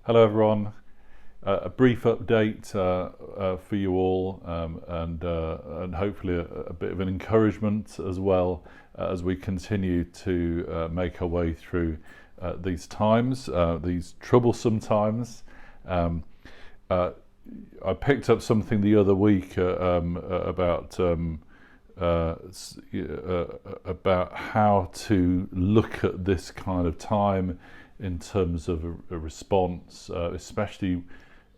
Hello everyone. A brief update for you all, and hopefully a bit of an encouragement as well as we continue to make our way through these times, these troublesome times. I picked up something the other week about how to look at this kind of time in terms of a response, especially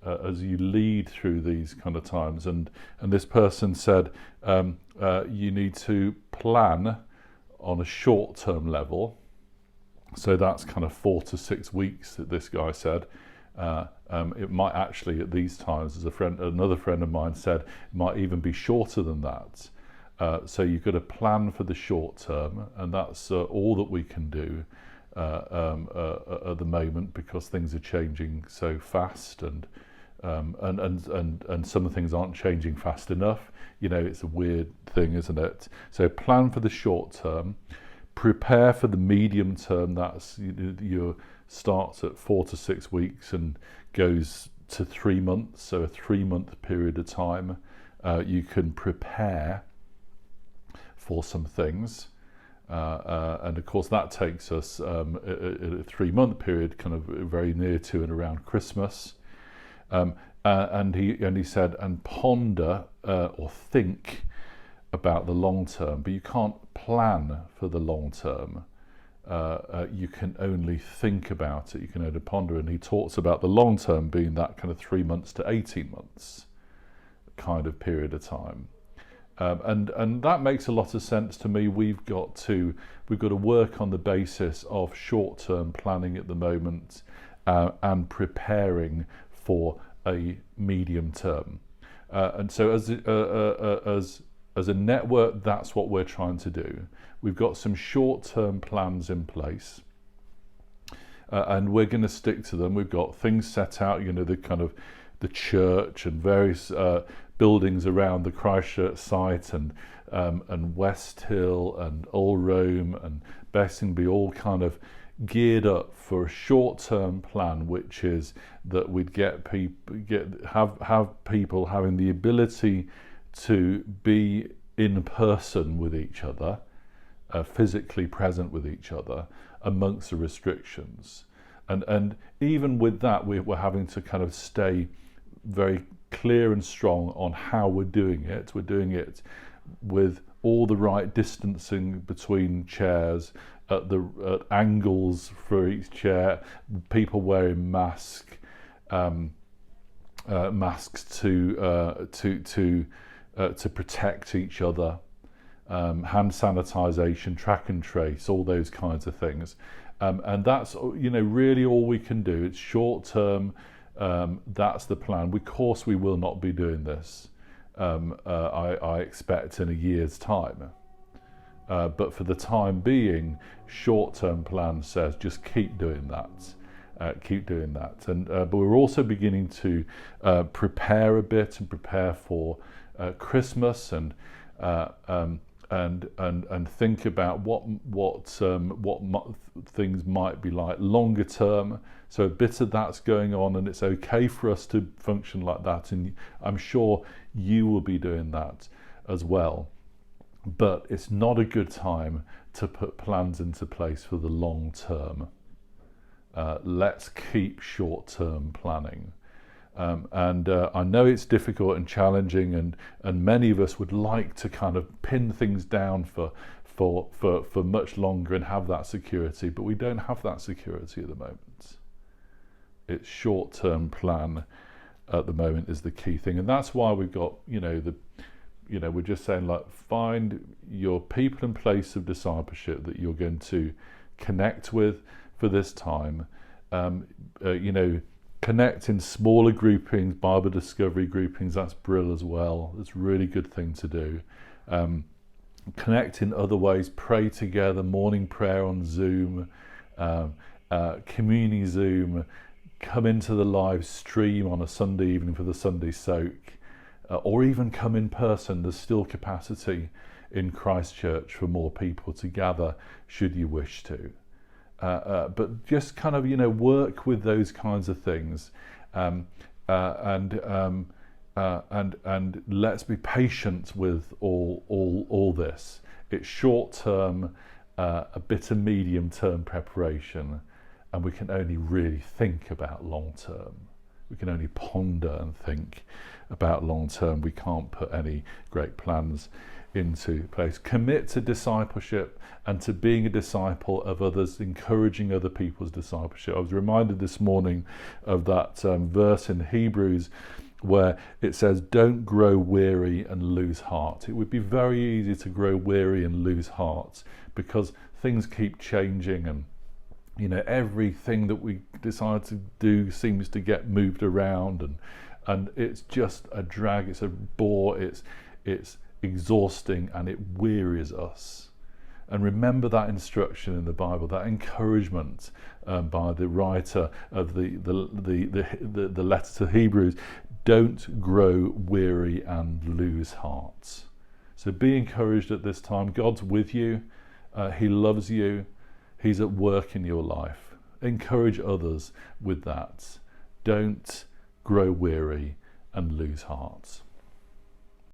as you lead through these kind of times. And this person said you need to plan on a short-term level. So that's kind of 4 to 6 weeks that this guy said. It might actually at these times, as another friend of mine said, it might even be shorter than that. So you've got to plan for the short term, and that's all that we can do at the moment, because things are changing so fast, and some things aren't changing fast enough. You know, it's a weird thing, isn't it? So plan for the short term, prepare for the medium term. That's your starts at 4 to 6 weeks and goes to 3 months. So a 3-month period of time, you can prepare for some things. And of course that takes us a 3-month period, kind of very near to and around Christmas. And he said, and ponder or think about the long term, but you can't plan for the long term. You can only think about it. You can only ponder. And he talks about the long term being that kind of 3 months to 18 months kind of period of time. And that makes a lot of sense to me. We've got to work on the basis of short-term planning at the moment, and preparing for a medium term. And so as a network, that's what we're trying to do. We've got some short-term plans in place, and we're going to stick to them. We've got things set out, the kind of the church and various buildings around the Christchurch site, and West Hill and Old Rome and Bessingby, all kind of geared up for a short-term plan, which is that we'd have people having the ability to be in person with each other, physically present with each other amongst the restrictions, and even with that, we're having to kind of stay very clear and strong on how we're doing it. We're doing it with all the right distancing between chairs, at angles for each chair, people wearing masks to protect each other, hand sanitization, track and trace, all those kinds of things, and that's really all we can do. It's short term. That's the plan. Of course, we will not be doing this, I expect, in a year's time. But for the time being, short-term plan says just keep doing that. But we're also beginning to prepare a bit and prepare for Christmas, and think about what things might be like longer term. So a bit of that's going on, and it's okay for us to function like that, and I'm sure you will be doing that as well. But it's not a good time to put plans into place for the long term. Let's keep short-term planning. I know it's difficult and challenging, and many of us would like to kind of pin things down for much longer and have that security, but we don't have that security at the moment. It's short-term plan at the moment is the key thing, and that's why we've got we're just saying, like, find your people in place of discipleship that you're going to connect with for this time. Connect in smaller groupings, Bible discovery groupings. That's brilliant as well. It's a really good thing to do. Connect in other ways. Pray together. Morning prayer on Zoom, community Zoom. Come into the live stream on a Sunday evening for the Sunday soak, or even come in person. There's still capacity in Christchurch for more people to gather, should you wish to. but just kind of, work with those kinds of things, and let's be patient with all this. It's short term, a bit of medium term preparation, and we can only really think about long term. We can only ponder and think about long term. We can't put any great plans into place. Commit to discipleship and to being a disciple of others, encouraging other people's discipleship. I was reminded this morning of that verse in Hebrews where it says, don't grow weary and lose heart. It would be very easy to grow weary and lose heart because things keep changing, and everything that we decide to do seems to get moved around, and it's just a drag, it's a bore, it's exhausting, and it wearies us. And remember that instruction in the Bible, that encouragement by the writer of the letter to Hebrews. Don't grow weary and lose heart. So be encouraged at this time. God's with you. He loves you. He's at work in your life. Encourage others with that. Don't grow weary and lose heart.